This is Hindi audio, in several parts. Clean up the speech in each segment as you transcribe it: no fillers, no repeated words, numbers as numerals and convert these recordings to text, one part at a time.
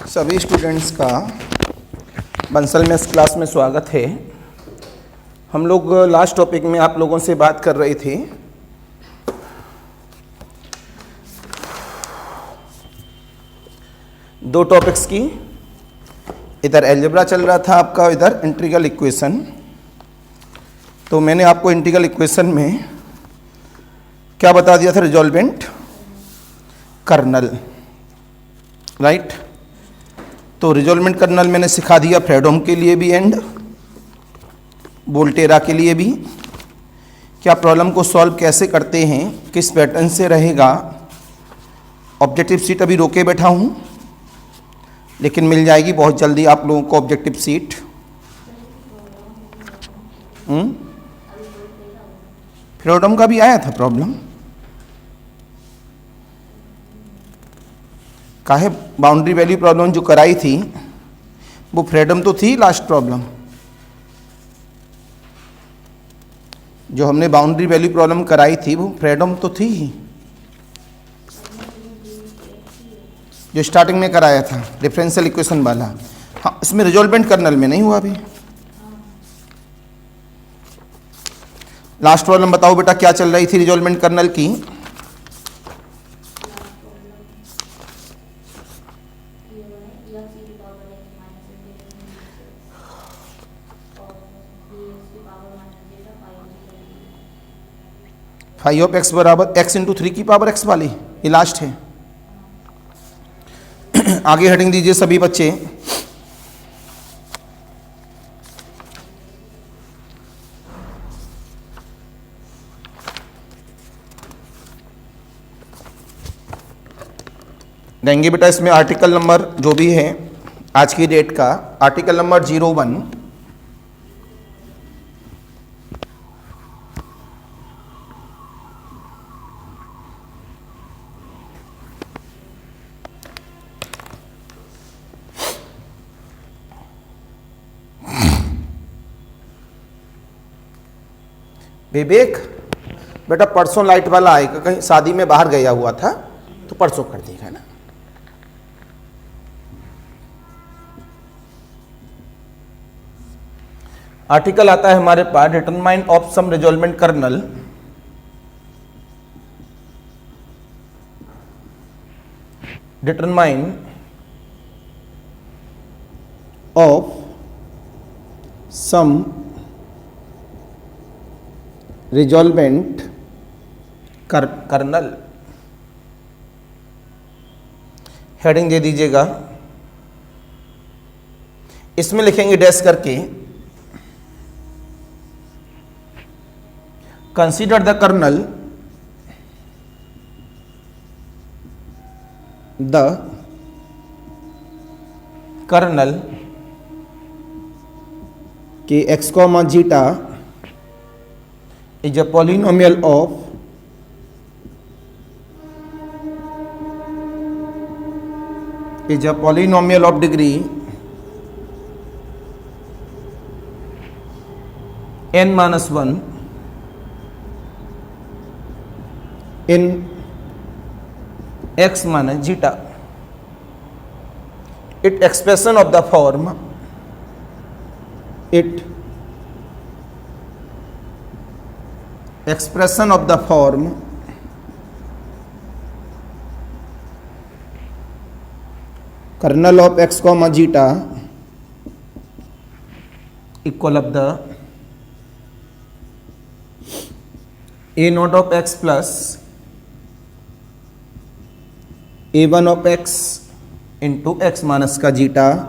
सभी स्टूडेंट्स का बंसल मैथ्स क्लास में स्वागत है। हम लोग लास्ट टॉपिक में आप लोगों से बात कर रहे थे दो टॉपिक्स की। इधर अलजेब्रा चल रहा था आपका, इधर इंटीग्रल इक्वेशन। तो मैंने आपको इंटीग्रल इक्वेशन में क्या बता दिया था? रिजॉल्वेंट कर्नल, राइट। तो रिजॉल्वेंट कर्नल मैंने सिखा दिया फ्रेडहोम के लिए भी एंड वोल्टेरा के लिए भी। क्या प्रॉब्लम को सॉल्व कैसे करते हैं, किस पैटर्न से रहेगा। ऑब्जेक्टिव सीट अभी रोके बैठा हूँ, लेकिन मिल जाएगी बहुत जल्दी आप लोगों को ऑब्जेक्टिव सीट। फ्रीडम का भी आया था प्रॉब्लम, काहे बाउंड्री वैल्यू प्रॉब्लम जो कराई थी वो फ्रीडम तो थी। लास्ट प्रॉब्लम जो हमने बाउंड्री वैल्यू प्रॉब्लम कराई थी वो फ्रीडम तो थी ही, जो स्टार्टिंग में कराया था डिफरेंशियल इक्वेशन वाला। हाँ, इसमें रिजॉल्वेंट कर्नल में नहीं हुआ अभी। लास्ट प्रॉब्लम बताओ बेटा, क्या चल रही थी रिजॉल्वेंट कर्नल की? फाइव ऑफ एक्स बराबर एक्स इंटू 3 की पावर एक्स वाली, ये लास्ट है। आगे हेडिंग दीजिए सभी बच्चे। देंगे बेटा इसमें आर्टिकल नंबर जो भी है आज की डेट का, आर्टिकल नंबर 01। विवेक बेटा परसों लाइट वाला आएगा, कहीं शादी में बाहर गया हुआ था तो परसों कर देगा ना। आर्टिकल आता है हमारे पास, determine of some resolvent kernel. Determine of some resolvent kernel. Heading दे दीजिएगा, इसमें लिखेंगे डैश करके, कंसीडर द कर्नल के X comma zeta is a polynomial of degree n minus 1 in x minus zeta. It expression of the form kernel of x comma zeta equal of the a naught of x plus a1 of x into x minus का zeta,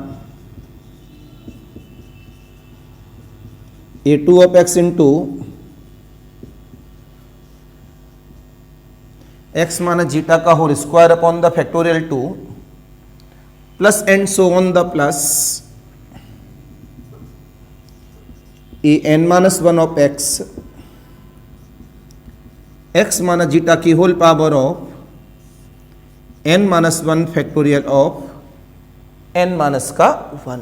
a2 of x into x minus zeta का whole square upon the factorial 2 plus and so on the plus A N minus 1 of X minus zeta की whole power of N minus 1 factorial of N minus का 1।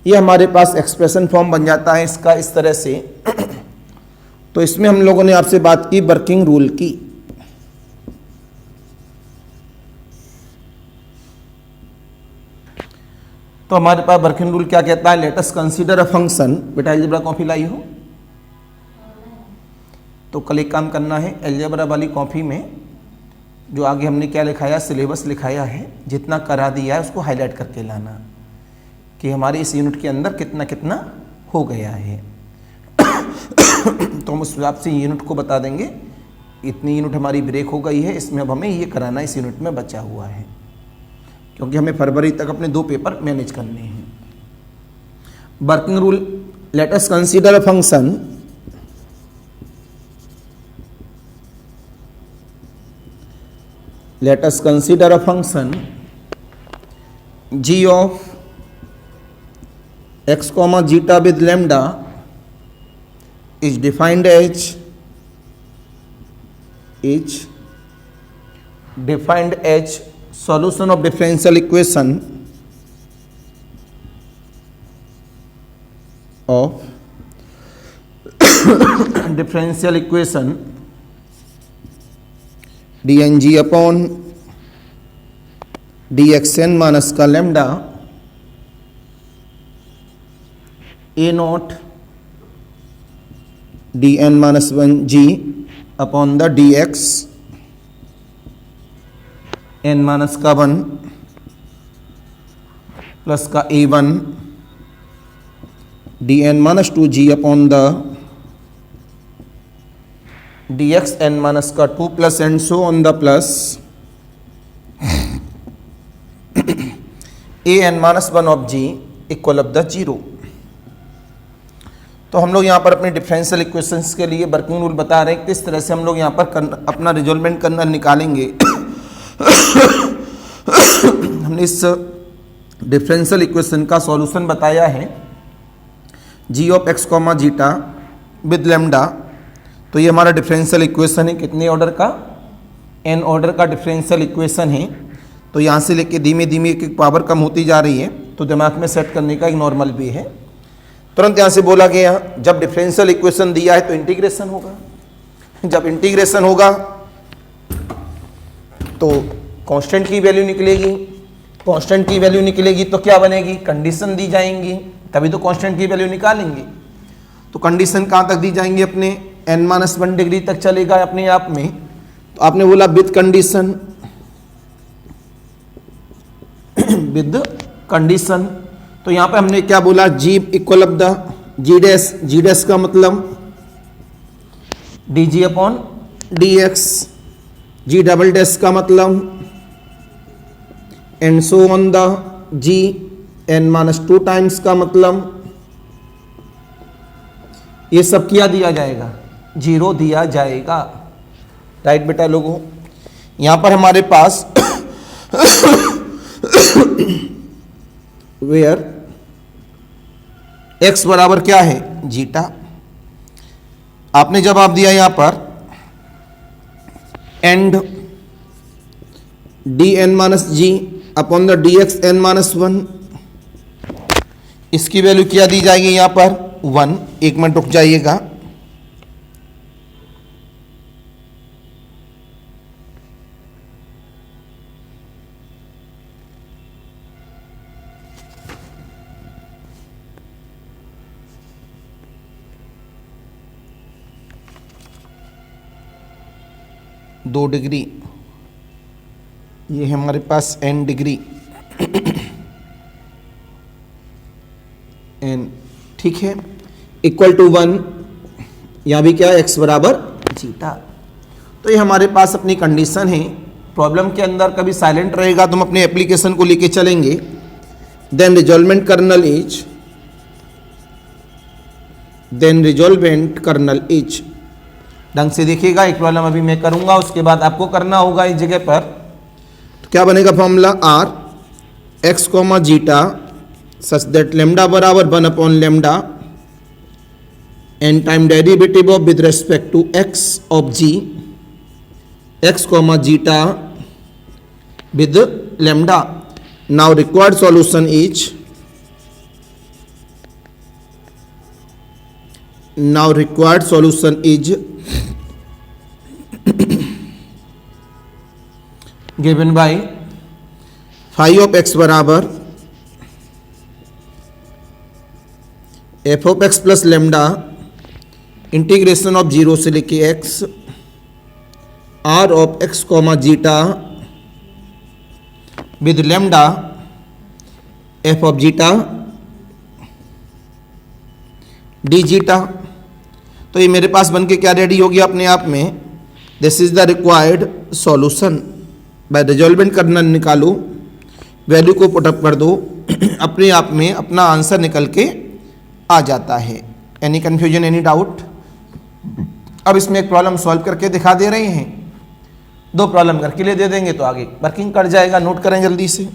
ये हमारे पास एक्सप्रेशन फॉर्म बन जाता है इसका इस तरह से। तो इसमें हम लोगों ने आपसे बात की वर्किंग रूल की। तो हमारे पास वर्किंग रूल क्या कहता है, let us consider a function. बेटा अलजेब्रा कॉपी लाई हो तो कल एक काम करना है, अलजेब्रा वाली कॉपी में जो आगे हमने क्या लिखाया, सिलेबस लिखाया है, जितना करा दिया है उसको हाईलाइट करके लाना कि हमारे इस यूनिट के अंदर कितना कितना हो गया है। तो हम उस हिसाब से यूनिट को बता देंगे, इतनी यूनिट हमारी ब्रेक हो गई है, इसमें अब हमें ये कराना इस यूनिट में बचा हुआ है, क्योंकि हमें फरवरी तक अपने 2 पेपर मैनेज करने हैं। Working rule, let us consider a function let us consider a function g of x comma zeta with lambda is defined as solution of differential equation dng upon dxn minus का lambda A naught dn minus 1g upon the dx n minus का 1 प्लस का a1 dn minus 2g upon the dx n minus का 2 plus and so on the plus a n minus 1 of g equal of the 0। तो हम लोग यहाँ पर अपने डिफरेंशियल इक्वेशंस के लिए वर्किंग रूल बता रहे हैं किस तरह से हम लोग यहाँ पर अपना रिजोल्वमेंट करना निकालेंगे। हमने इस डिफरेंशियल इक्वेशन का सॉल्यूशन बताया है g of x comma zeta with lambda. तो ये हमारा डिफरेंशियल इक्वेशन है, कितने ऑर्डर का, n ऑर्डर का डिफरेंशियल इक्वेशन है। तो यहाँ से लेके धीमे धीमे एक पावर कम होती जा रही है, तो दिमाग में सेट करने का एक नॉर्मल वे है। तुरंत यहाँ से बोला गया जब डिफरेंशियल इक्वेशन दिया है तो इंटीग्रेशन होगा, जब इंटीग्रेशन होगा तो कांस्टेंट की वैल्यू निकलेगी, कांस्टेंट की वैल्यू निकलेगी तो क्या बनेगी, कंडीशन दी जाएंगी, तभी तो कांस्टेंट की वैल्यू निकालेंगे। तो कंडीशन कहाँ तक दी जाएंगी, अपने n-1 डिग्री तक चलेगा अपने आप में। तो आपने बोला विद कंडीशन, विद कंडीशन। तो यहाँ पे हमने क्या बोला, g equal of the g dash का मतलब dg upon dx, g double dash का मतलब and so on the g n-2 times का मतलब ये सब क्या दिया जाएगा, 0 दिया जाएगा। राइट बेटा लोगों, यहां पर हमारे पास वेयर x बराबर क्या है, जीटा। आपने जवाब दिया यहां पर and dn-g upon the dx n-1, इसकी वैल्यू क्या दी जाएगी यहां पर 1। एक मिनट रुक जाइएगा, दो डिग्री, ये है हमारे पास n डिग्री n, ठीक है, इक्वल टू 1, यहाँ भी क्या है x बराबर जीटा। तो ये हमारे पास अपनी कंडीशन है। प्रॉब्लम के अंदर कभी साइलेंट रहेगा तो हम अपने एप्लीकेशन को लेके चलेंगे। देन रिजॉल्वेंट कर्नल इज, ढंग से देखिएगा, एक प्रॉब्लम अभी मैं करूंगा, उसके बाद आपको करना होगा इस जगह पर। तो क्या बनेगा formula, r x comma zeta such that lambda बराबर 1 upon lambda n time derivative of with respect to x of g x comma zeta with lambda. Now required solution is, now required solution is given by phi of x बराबर f of x plus lambda integration of zero से लेके x r of x comma zeta with lambda f of zeta d zeta. तो ये मेरे पास बन के क्या रेडी हो गया अपने आप में, this is the required solution. By resolvent करना निकालो, वैल्यू को पुटअप कर दो, अपने आप में अपना आंसर निकल के आ जाता है। Any confusion, any doubt? अब इसमें एक प्रॉब्लम सॉल्व करके दिखा दे रहे हैं, 2 प्रॉब्लम करके लिए दे देंगे तो आगे वर्किंग कर जाएगा। नोट करें जल्दी से।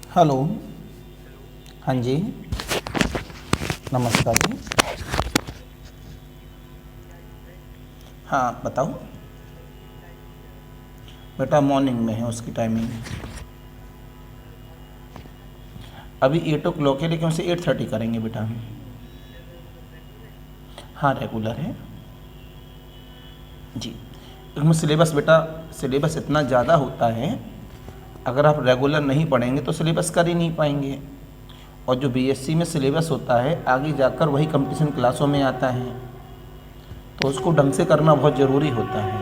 हेलो, हाँ जी, नमस्कार जी। हाँ बताओ बेटा, मॉर्निंग में है उसकी टाइमिंग। अभी 8 o'clock है, लेकिन उसे 8:30 करेंगे बेटा हम। हाँ रेगुलर है जी। इसमें सिलेबस बेटा, सिलेबस इतना ज़्यादा होता है, अगर आप रेगुलर नहीं पढ़ेंगे तो सिलेबस कर ही नहीं पाएंगे। और जो बीएससी में सिलेबस होता है आगे जाकर वही कंपटीशन क्लासों में आता है, तो उसको ढंग से करना बहुत ज़रूरी होता है।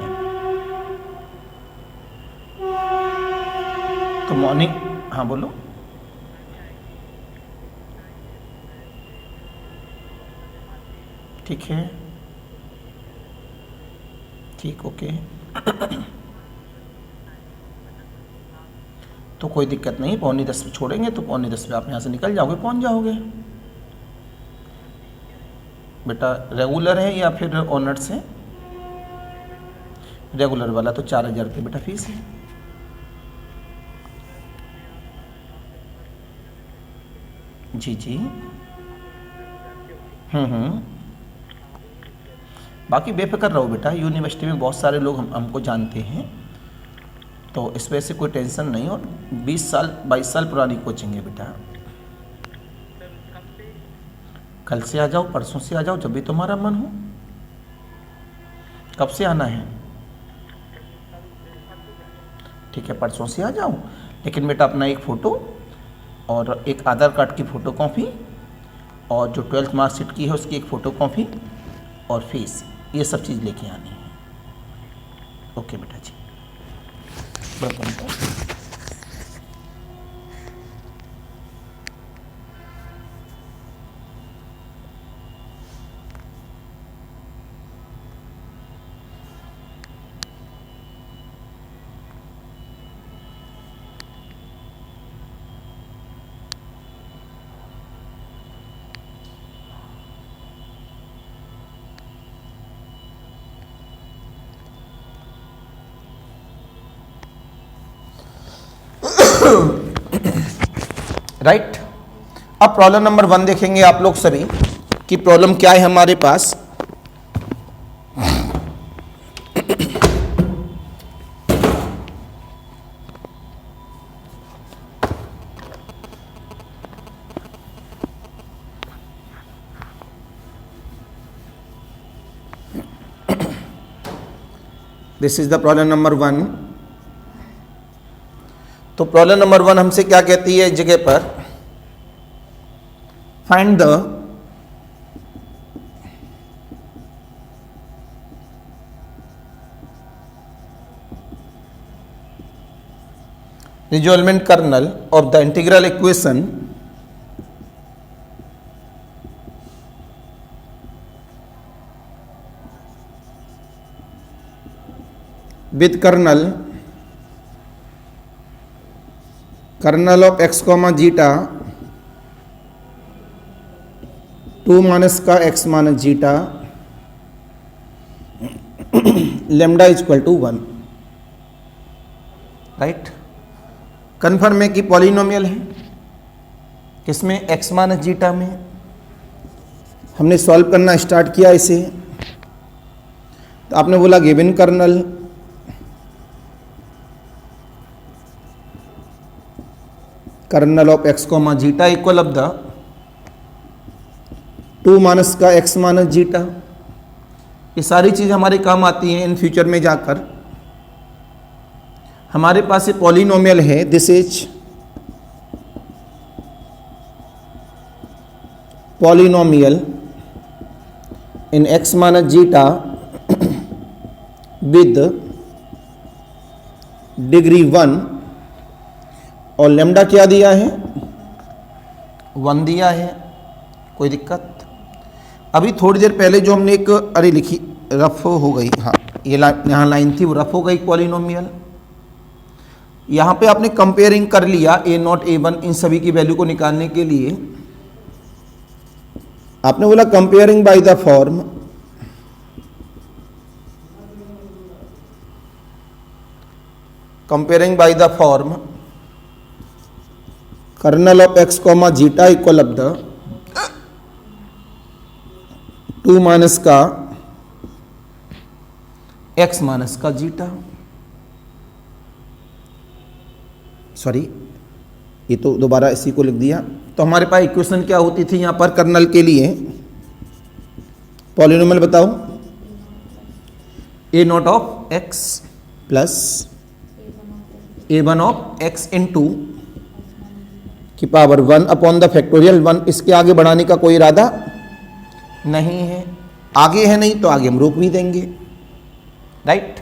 तो मॉर्निंग, हाँ बोलो। ठीक है, ठीक, ओके। तो कोई दिक्कत नहीं, 9:45 पे छोड़ेंगे तो 9:45 पे आप यहाँ से निकल जाओगे, पहुँच जाओगे। बेटा रेगुलर है या फिर ऑनर्स है? रेगुलर वाला तो 4,000 रुपये बेटा फीस है। जी जी, बाकी बेफिक्र रहो बेटा, यूनिवर्सिटी में बहुत सारे लोग हमको जानते हैं, तो इस वजह से कोई टेंशन नहीं। और 20 साल 22 साल पुरानी कोचिंग है बेटा। कल से आ जाओ, परसों से आ जाओ, जब भी तुम्हारा मन हो। कब से आना है? ठीक है, परसों से आ जाओ, लेकिन बेटा अपना एक फ़ोटो और एक आधार कार्ड की फ़ोटो कॉपी और जो 12th मार्कशीट की है उसकी एक फ़ोटो कॉपी और फीस, ये सब चीज़ लेके आनी है। ओके बेटा जी, वेलकम। राइट। अब प्रॉब्लम नंबर 1 देखेंगे आप लोग सभी कि प्रॉब्लम क्या है हमारे पास। This is the problem number 1। तो प्रॉब्लम नंबर 1 हमसे क्या कहती है इस जगह पर, find the resolvent kernel of the integral equation with kernel of x comma zeta 2 minus का x minus zeta lambda is equal to 1। Right. Confirm है कि पॉलिनोमियल है किसमें, x माइनस जीटा में। हमने सॉल्व करना स्टार्ट किया इसे, तो आपने बोला given kernel kernel of x comma zeta equal of the 2 minus का एक्स माइनस जीटा। ये सारी चीज़ हमारे काम आती हैं इन फ्यूचर में जाकर। हमारे पास ये पॉलिनोमियल है, this is polynomial in x minus zeta with degree 1 और लेमडा क्या दिया है, 1 दिया है। कोई दिक्कत? अभी थोड़ी देर पहले जो हमने एक अरे लिखी रफ हो गई, हाँ ये यहाँ लाइन थी वो रफ हो गई पॉलिनोमियल। यहाँ पे आपने कंपेयरिंग कर लिया a0 a1 इन सभी की वैल्यू को निकालने के लिए। आपने बोला comparing by the form kernel of x comma zeta equal of the 2 minus का एक्स माइनस का जीटा। सॉरी ये तो दोबारा इसी को लिख दिया। तो हमारे पास इक्वेशन क्या होती थी यहाँ पर कर्नल के लिए, पॉलिनोमियल बताओ, a0 of x plus a1 of x into की पावर 1 अपॉन द फैक्टोरियल 1। इसके आगे बढ़ाने का कोई इरादा नहीं है, आगे है नहीं तो आगे हम रोक भी देंगे। राइट।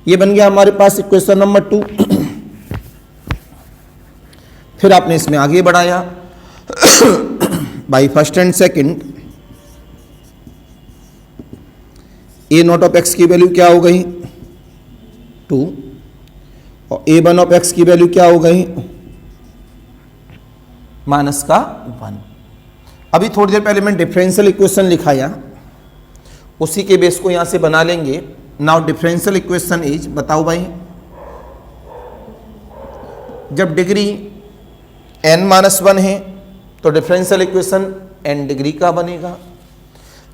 ये बन गया हमारे पास इक्वेशन नंबर 2। फिर आपने इसमें आगे बढ़ाया by first and second. a0 of x की वैल्यू क्या हो गई 2 और a1 ऑफ x की वैल्यू क्या हो गई माइनस का 1। अभी थोड़ी देर पहले मैं डिफरेंशियल इक्वेशन लिखाया, उसी के बेस को यहां से बना लेंगे। नाउ डिफरेंशियल इक्वेशन इज, बताओ भाई, जब डिग्री n-1 है तो डिफरेंशियल इक्वेशन n डिग्री का बनेगा।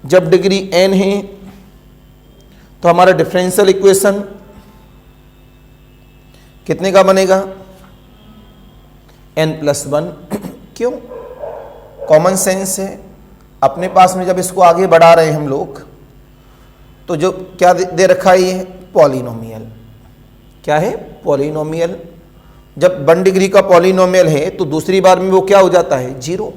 जब डिग्री n है तो हमारा डिफरेंशियल इक्वेशन कितने का बनेगा, n+1। क्यों? कॉमन सेंस है। अपने पास में जब इसको आगे बढ़ा रहे हैं हम लोग, तो जो क्या दे रखा है, ये पॉलिनोमियल। क्या है? पॉलिनोमियल। जब 1 डिग्री का पॉलिनोमियल है तो दूसरी बार में वो क्या हो जाता है, 0।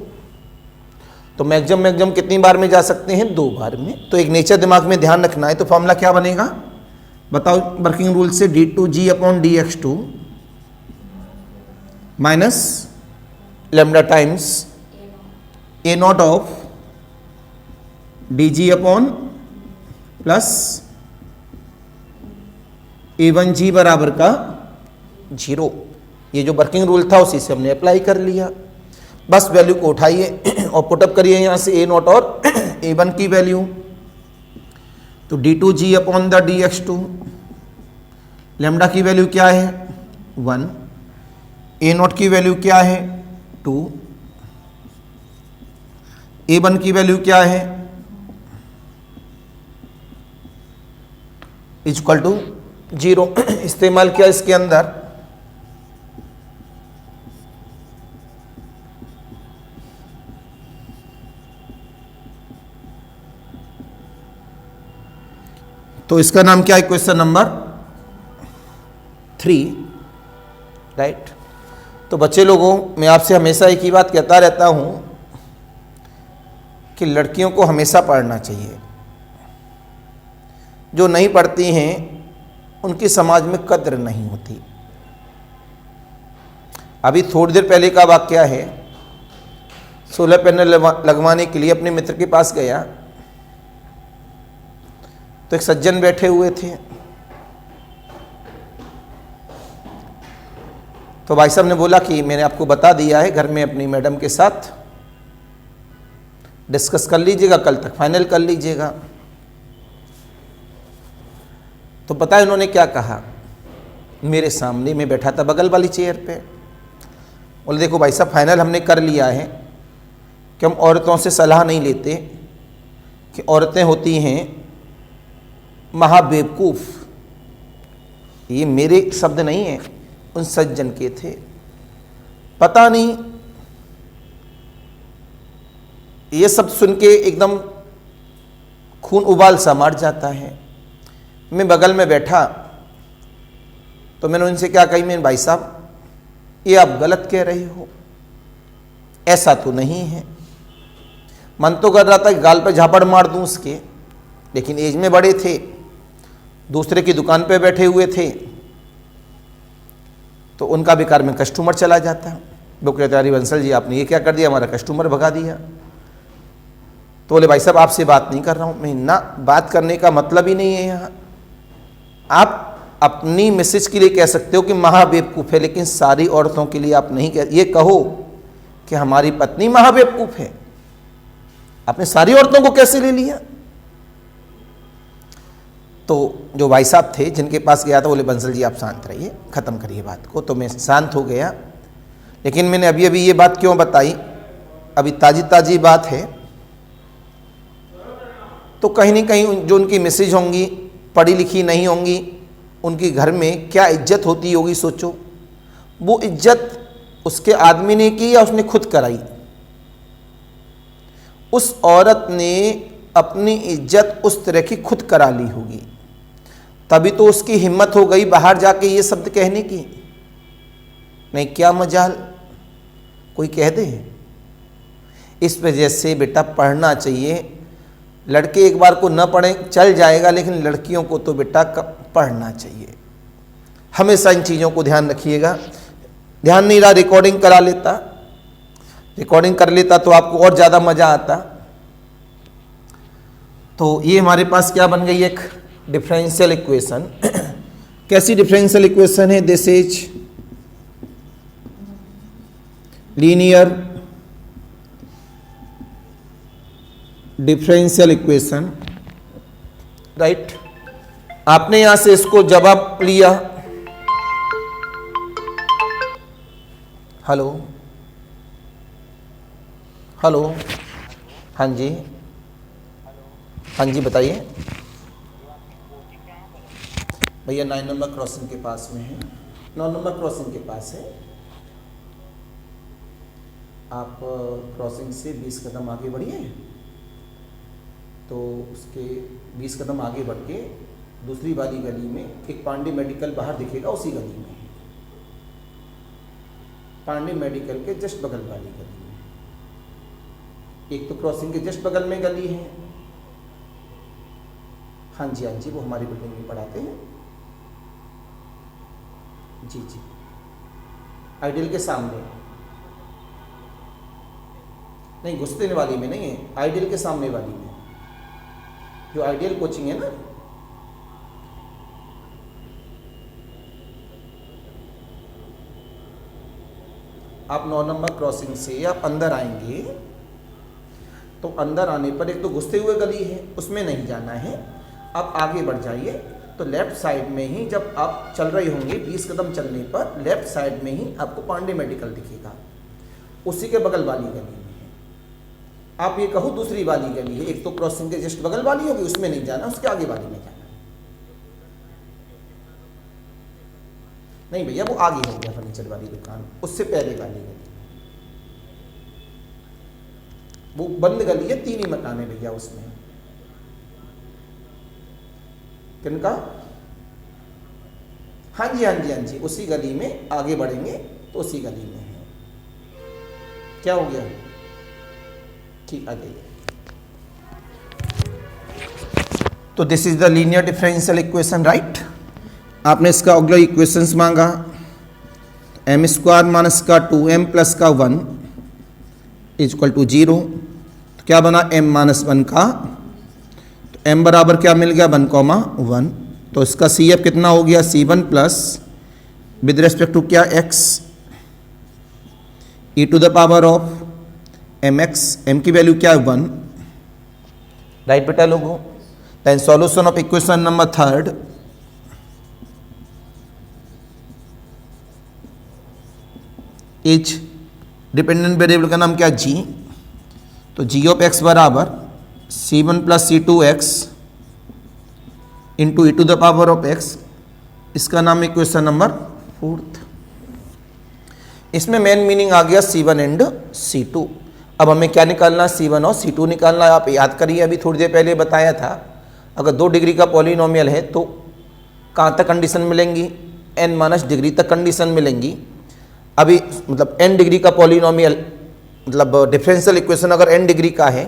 तो मैक्सिमम कितनी बार में जा सकते हैं, 2 बार में। तो एक नेचर दिमाग में ध्यान रखना है। तो फॉर्मूला क्या बनेगा, बताओ वर्किंग रूल से, d2g अपॉन dx2 minus lambda times a0 of dg upon plus a1g बराबर का 0। ये जो वर्किंग रूल था उसी से हमने अप्लाई कर लिया। बस वैल्यू को उठाइए और पुटअप करिए यहां से a0 और a1 की वैल्यू। तो d2g upon the dx2, lambda की वैल्यू क्या है 1, ए नॉट की वैल्यू क्या है 2, A1 की वैल्यू क्या है इक्वल टू 0 इस्तेमाल किया इसके अंदर। तो इसका नाम क्या है क्वेश्चन नंबर 3, राइट। तो बच्चे लोगों, मैं आपसे हमेशा एक ही बात कहता रहता हूं कि लड़कियों को हमेशा पढ़ना चाहिए। जो नहीं पढ़ती हैं उनकी समाज में कद्र नहीं होती। अभी थोड़ी देर पहले का वाकया है, सोलर पैनल लगवाने के लिए अपने मित्र के पास गया तो एक सज्जन बैठे हुए थे। तो भाई साहब ने बोला कि मैंने आपको बता दिया है, घर में अपनी मैडम के साथ डिस्कस कर लीजिएगा, कल तक फाइनल कर लीजिएगा। तो पता है उन्होंने क्या कहा? मेरे सामने मैं बैठा था बगल वाली चेयर पे, बोले देखो भाई साहब फाइनल हमने कर लिया है कि हम औरतों से सलाह नहीं लेते कि औरतें होती हैं महाबेवकूफ़। ये मेरे शब्द नहीं है, उन सज्जन के थे। पता नहीं ये सब सुन के एकदम खून उबाल सा मार जाता है। मैं बगल में बैठा तो मैंने उनसे क्या कही, मैंने भाई साहब ये आप गलत कह रहे हो, ऐसा तो नहीं है। मन तो कर रहा था कि गाल पे झापड़ मार दूं उसके, लेकिन एज में बड़े थे, दूसरे की दुकान पे बैठे हुए थे, तो उनका बेकार में कस्टमर चला जाता। वो कहते अरे बंसल जी आपने ये क्या कर दिया, हमारा कस्टमर भगा दिया। तो बोले भाई साहब आपसे बात नहीं कर रहा हूं मैं, ना बात करने का मतलब ही नहीं है यहाँ। आप अपनी मिसेज के लिए कह सकते हो कि महाबेवकूफ़ है, लेकिन सारी औरतों के लिए आप नहीं कह, ये कहो कि हमारी पत्नी महाबेवकूफ़ है। आपने सारी औरतों को कैसे ले लिया? तो जो भाई साहब थे जिनके पास गया था बोले बंसल जी आप शांत रहिए, ख़त्म करिए बात को। तो मैं शांत हो गया, लेकिन मैंने अभी अभी ये बात क्यों बताई, अभी ताज़ी ताज़ी बात है। तो कहीं ना कहीं जो उनकी मिसेज होंगी पढ़ी लिखी नहीं होंगी, उनकी घर में क्या इज्जत होती होगी सोचो। वो इज्जत उसके आदमी ने की या उसने खुद कराई? उस औरत ने अपनी इज्जत उस तरह की खुद करा ली होगी, तभी तो उसकी हिम्मत हो गई बाहर जाके ये शब्द कहने की। नहीं क्या मजाल कोई कह दे। इस वजह से बेटा पढ़ना चाहिए। लड़के एक बार को न पढ़ें चल जाएगा, लेकिन लड़कियों को तो बेटा पढ़ना चाहिए। हमेशा इन चीज़ों को ध्यान रखिएगा। ध्यान नहीं रहा, रिकॉर्डिंग करा लेता, रिकॉर्डिंग कर लेता तो आपको और ज़्यादा मज़ा आता। तो ये हमारे पास क्या बन गई, एक डिफरेंशियल इक्वेशन। कैसी डिफरेंशियल इक्वेशन है? This is linear differential equation, right. आपने यहां से इसको जवाब लिया। हेलो हेलो, हाँ जी हाँ जी बताइए भैया। 9 नंबर क्रॉसिंग के पास में है, 9 नंबर क्रॉसिंग के पास है। आप क्रॉसिंग से 20 कदम आगे बढ़िए, तो उसके 20 कदम आगे बढ़ के दूसरी वाली गली में एक पांडे मेडिकल बाहर दिखेगा, उसी गली में, पांडे मेडिकल के जस्ट बगल वाली गली में। एक तो क्रॉसिंग के जस्ट बगल में गली है, हाँ जी वो हमारी बिल्डिंग में पढ़ाते हैं जी जी। आइडियल के सामने नहीं, घुसते वाली में नहीं है, आइडियल के सामने वाली में, जो आइडियल कोचिंग है ना। आप 9 नंबर क्रॉसिंग से आप अंदर आएंगे तो अंदर आने पर एक तो घुसते हुए गली है, उसमें नहीं जाना है। आप आगे बढ़ जाइए तो लेफ्ट साइड में ही जब आप चल रहे होंगे 20 कदम चलने पर लेफ्ट साइड में ही आपको पांडे मेडिकल दिखेगा, उसी के बगल वाली गली में है। आप ये कहो दूसरी वाली गली है, एक तो क्रॉसिंग के जस्ट बगल वाली होगी, उसमें नहीं जाना, उसके आगे वाली में जाना। नहीं भैया वो आगे हो गया फर्नीचर वाली दुकान, उससे पहले वाली गली, वो बंद गली है, 3 ही मकान है भैया उसमें। किनका? हाँ जी हाँ जी हाँ जी, उसी गली में आगे बढ़ेंगे तो उसी गली में है। क्या हो गया? ठीक, आ जाइए। तो this is the linear differential equation, right. आपने इसका ऑक्सिलरी इक्वेशंस मांगा, एम स्क्वायर माइनस का 2m प्लस का 1 इज इक्वल टू 0। तो क्या बना? m माइनस 1 का, तो m बराबर क्या मिल गया? 1,1। तो इसका CF कितना हो गया? C1 plus with respect to क्या? x e to the power of mx, m की वैल्यू क्या है? 1, राइट बेटा लोगों। Then solution of equation number 3, is dependent variable का नाम क्या? g। तो g ऑफ x बराबर c1 plus c2x into e to the power of x, इसका नाम इक्वेशन नंबर 4। इसमें मेन मीनिंग आ गया c1 एंड c2। अब हमें क्या निकालना? c1 और c2 निकालना है। आप याद करिए, अभी थोड़ी देर पहले बताया था, अगर 2 डिग्री का पॉलिनोमियल है तो कहाँ तक कंडीशन मिलेंगी? n माइनस डिग्री तक कंडीशन मिलेंगी। अभी मतलब n डिग्री का पॉलिनोमियल, मतलब डिफरेंशियल इक्वेशन अगर n डिग्री का है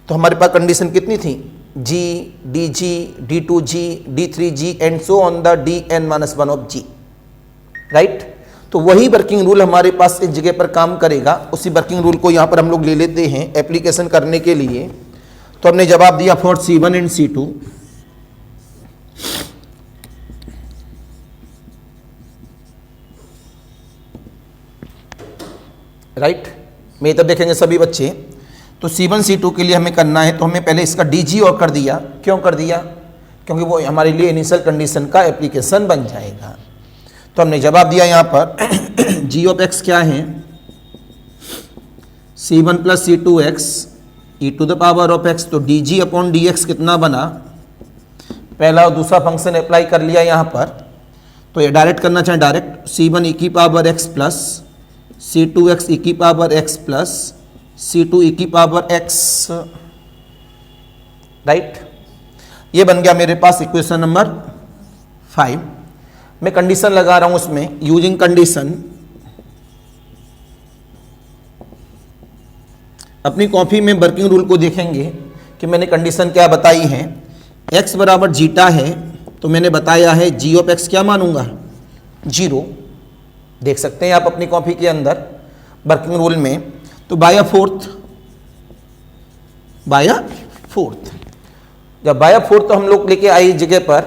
तो हमारे पास कंडीशन कितनी थी? g, dg, d2g, d3g and so on the dn minus 1 of g, right. तो वही वर्किंग रूल हमारे पास इस जगह पर काम करेगा। उसी वर्किंग रूल को यहाँ पर हम लोग ले लेते हैं एप्लीकेशन करने के लिए। तो हमने जवाब दिया for c1 and c2। Right, मेरी तरफ देखेंगे सभी बच्चे। तो C1 C2 के लिए हमें करना है, तो हमें पहले इसका DG और कर दिया। क्यों कर दिया? क्योंकि वो हमारे लिए इनिशियल कंडीशन का एप्लीकेशन बन जाएगा। तो हमने जवाब दिया यहाँ पर g ऑफ x क्या है? C1 plus C2x e to the power of x। तो dg अपॉन dx कितना बना? पहला और दूसरा फंक्शन अप्लाई कर लिया यहाँ पर। तो ये डायरेक्ट करना चाहें डायरेक्ट, C1 ई की पावर x प्लस C2x ई की पावर x प्लस C2 ई की पावर x, राइट। ये बन गया मेरे पास इक्वेशन नंबर 5। मैं कंडीशन लगा रहा हूं उसमें, यूजिंग कंडीशन। अपनी कॉपी में वर्किंग रूल को देखेंगे कि मैंने कंडीशन क्या बताई है। x बराबर जीटा है, तो मैंने बताया है g ऑफ x क्या मानूंगा? 0। देख सकते हैं आप अपनी कॉपी के अंदर वर्किंग रूल में। तो बाय फोर्थ, जब बाय फोर्थ तो हम लोग लेके आए इस जगह पर,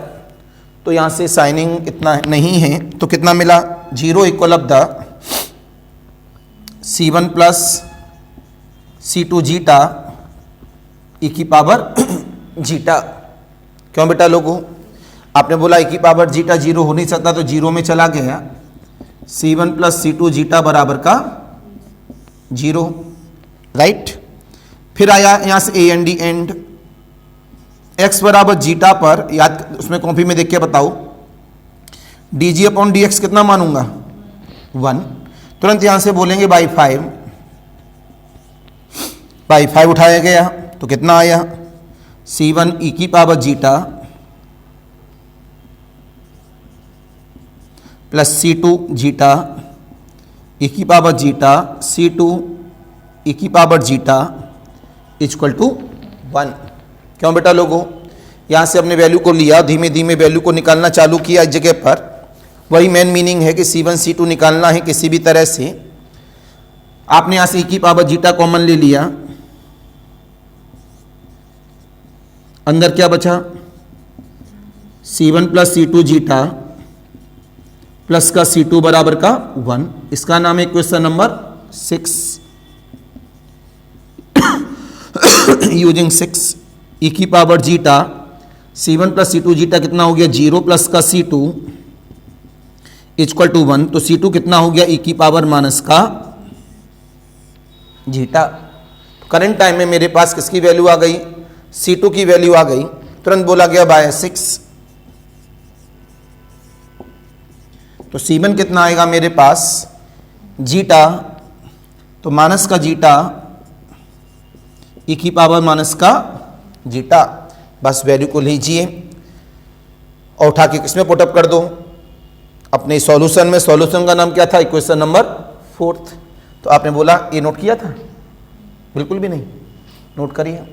तो यहाँ से साइनिंग इतना नहीं है, तो कितना मिला? 0 इक्वल ऑफ द C1 प्लस C2 जीटा ई की पावर जीटा। क्यों बेटा लोगों? आपने बोला ई की पावर जीटा 0 हो नहीं सकता, तो 0 में चला गया। C1 प्लस C2 जीटा बराबर का 0, राइट। फिर आया यहाँ से A and D and, x बराबर जीटा पर, याद उसमें कॉपी में देख के बताओ, dg अपॉन dx कितना मानूंगा? 1। तुरंत यहाँ से बोलेंगे बाई 5 उठाया गया, तो कितना आया? C1 ई की power zeta plus C2 zeta E की पावर जीटा C2 ई की पावर जीटा इक्वल टू 1। क्यों बेटा लोगों? यहाँ से अपने वैल्यू को लिया, धीमे धीमे वैल्यू को निकालना चालू किया इस जगह पर। वही मेन मीनिंग है कि C1 C2 निकालना है किसी भी तरह से। आपने यहाँ से ई की पावर जीटा कॉमन ले लिया, अंदर क्या बचा? C1 प्लस C2 जीटा प्लस का C2 बराबर का 1। इसका नाम है क्वेश्चन नंबर 6। यूजिंग 6 ई की पावर जीटा C1 प्लस C2 जीटा कितना हो गया 0 प्लस का C2 इक्वल टू 1, तो C2 कितना हो गया e की पावर माइनस का जीटा। करंट टाइम में मेरे पास किसकी वैल्यू आ गई, C2 की वैल्यू आ गई, तुरंत बोला गया बाय 6। तो C1 कितना आएगा मेरे पास जीटा, तो माइनस का जीटा e की पावर माइनस का जीटा, बस वैल्यू को लीजिए और उठा के किसमें पुटअप कर दो, अपने सॉल्यूशन में। सॉल्यूशन का नाम क्या था, इक्वेशन नंबर 4। तो आपने बोला ये नोट किया था, बिल्कुल भी नहीं, नोट करिए।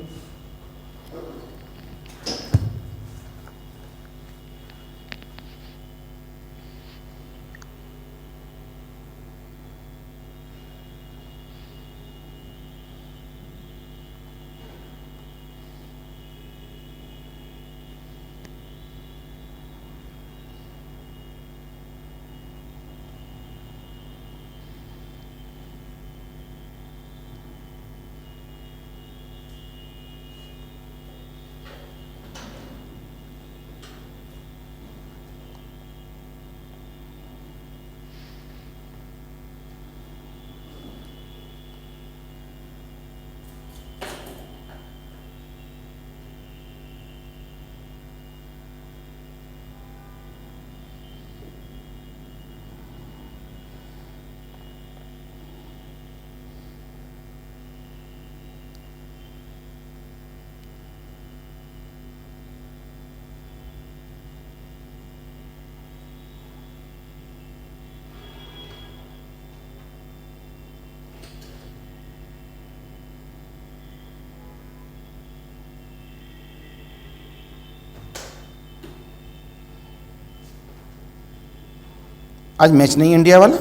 आज मैच नहीं इंडिया वाला,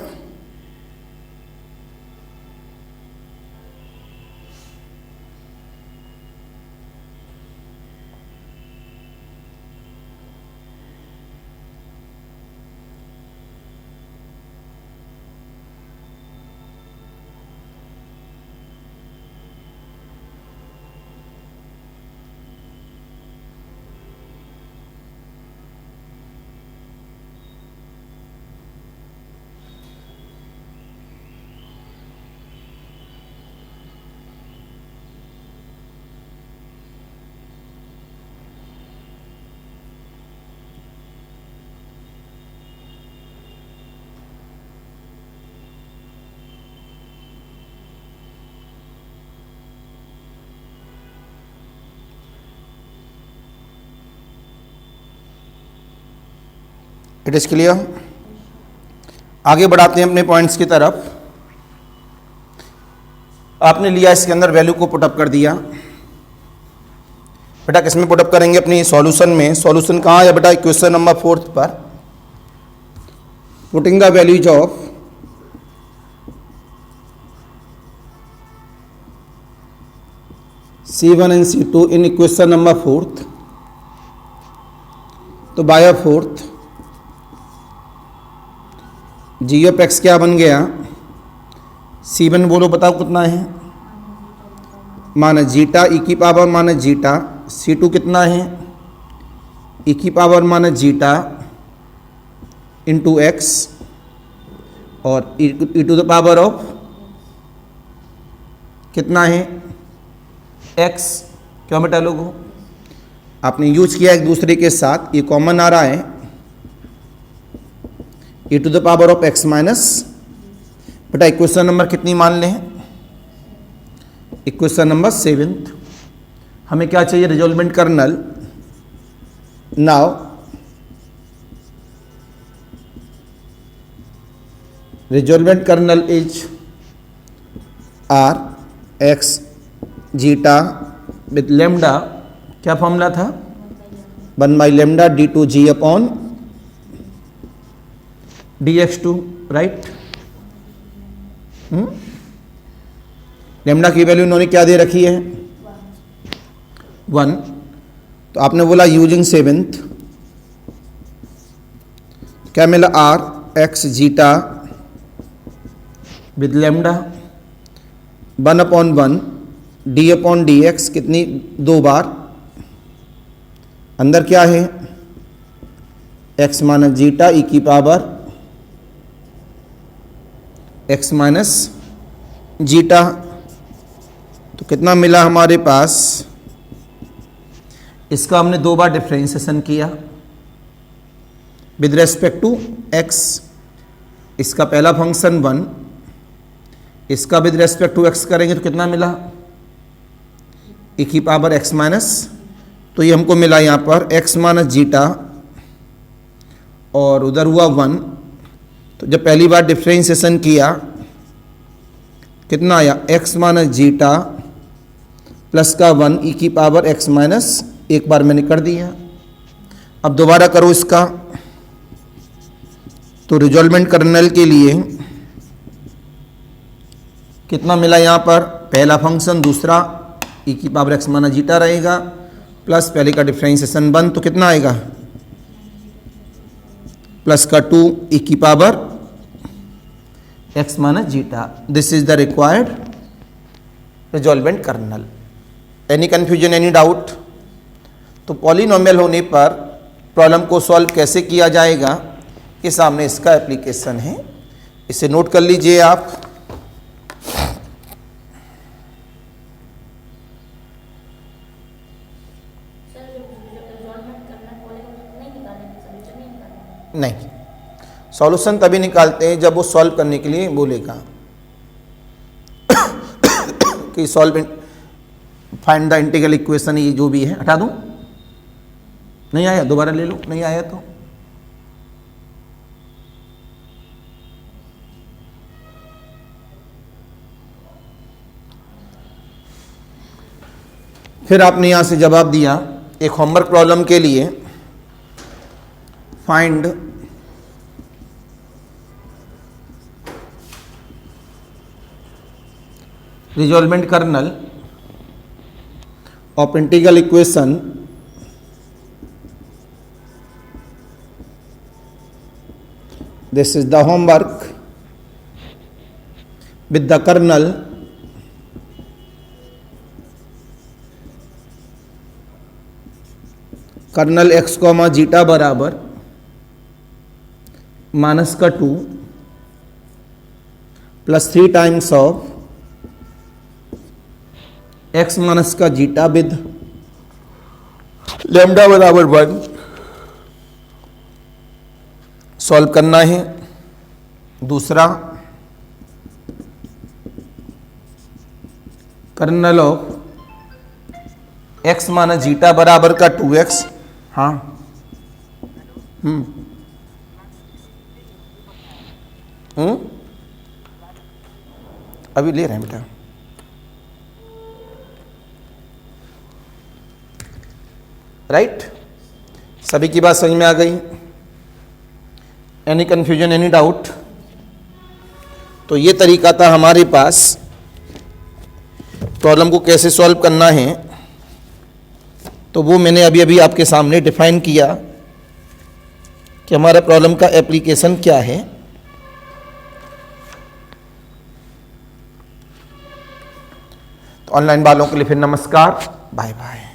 इट इज क्लियर। आगे बढ़ाते हैं अपने पॉइंट्स की तरफ। आपने लिया इसके अंदर वैल्यू को पुटअप कर दिया, बेटा किस में पुटअप करेंगे, अपनी सॉल्यूशन में। सॉल्यूशन कहाँ है बेटा, इक्वेशन नंबर 4 पर। Putting the values of C1 and C2 in equation number 4, तो बाय 4 जी ऑफ एक्स क्या बन गया, C1 बोलो बताओ कितना है, माइनस जीटा ई की पावर माइनस जीटा, C2 कितना है ई की power minus zeta into x, और ई टू द पावर ऑफ कितना है एक्स। क्यों बेटा लोगों, आपने यूज किया एक दूसरे के साथ, ये कॉमन आ रहा है, E to the power of X minus. बेटा इक्वेशन नंबर कितनी मान लें, इक्वेशन नंबर 7। हमें क्या चाहिए, resolvent kernel. Now resolvent kernel is R x zeta with lambda, क्या फॉर्मूला था, 1/λ d2g अपॉन dx2, राइट। लेमडा की वैल्यू इन्होंने क्या दे रखी है 1, तो आपने बोला यूजिंग 7th, क्या मिला r x zeta with lambda 1/1 d upon d x, कितनी 2 बार, अंदर क्या है, x माइनस जीटा ई की पावर x माइनस जीटा। तो कितना मिला हमारे पास, इसका हमने 2 बार डिफ्रेंशिएशन किया विद रेस्पेक्ट टू x। इसका पहला फंक्शन 1, इसका विद रेस्पेक्ट टू x करेंगे तो कितना मिला, e की पावर x माइनस, तो ये हमको मिला यहाँ पर x माइनस जीटा और उधर हुआ 1। तो जब पहली बार डिफ्रेंशिएशन किया कितना आया, x माइनस जीटा प्लस का 1 e की पावर x माइनस, एक बार मैंने कर दिया। अब दोबारा करो इसका, तो रिजॉल्वेंट कर्नल के लिए कितना मिला यहाँ पर, पहला फंक्शन, दूसरा e की पावर x माइनस जीटा रहेगा प्लस पहले का डिफ्रेंशिएशन 1, तो कितना आएगा प्लस का 2 e की power x minus zeta. This is the required resolvent kernel. Any confusion, any doubt? तो पॉलिनोमियल होने पर प्रॉब्लम को सॉल्व कैसे किया जाएगा, ये सामने इसका एप्लीकेशन है, इसे नोट कर लीजिए आप। नहीं, सॉल्यूशन तभी निकालते हैं जब वो सॉल्व करने के लिए बोलेगा कि solve find the integral equation, ये जो भी है। हटा दूं, नहीं आया दोबारा ले लो, नहीं आया तो फिर आपने यहां से जवाब दिया। एक होमवर्क प्रॉब्लम के लिए find resolvent kernel of integral equation this is the homework with the kernel kernel x comma zeta बराबर माइनस का 2 plus 3 times of x minus का जीटा विद लैम्डा बराबर 1 सॉल्व करना है। दूसरा, kernel of x minus zeta बराबर का 2x। हाँ, अभी ले रहे हैं बेटा। राइट, सभी की बात समझ में आ गई? Any confusion, any doubt? तो ये तरीका था हमारे पास प्रॉब्लम को कैसे सॉल्व करना है, तो वो मैंने अभी अभी आपके सामने डिफाइन किया कि हमारा प्रॉब्लम का एप्लीकेशन क्या है। तो ऑनलाइन वालों के लिए फिर नमस्कार, बाय बाय।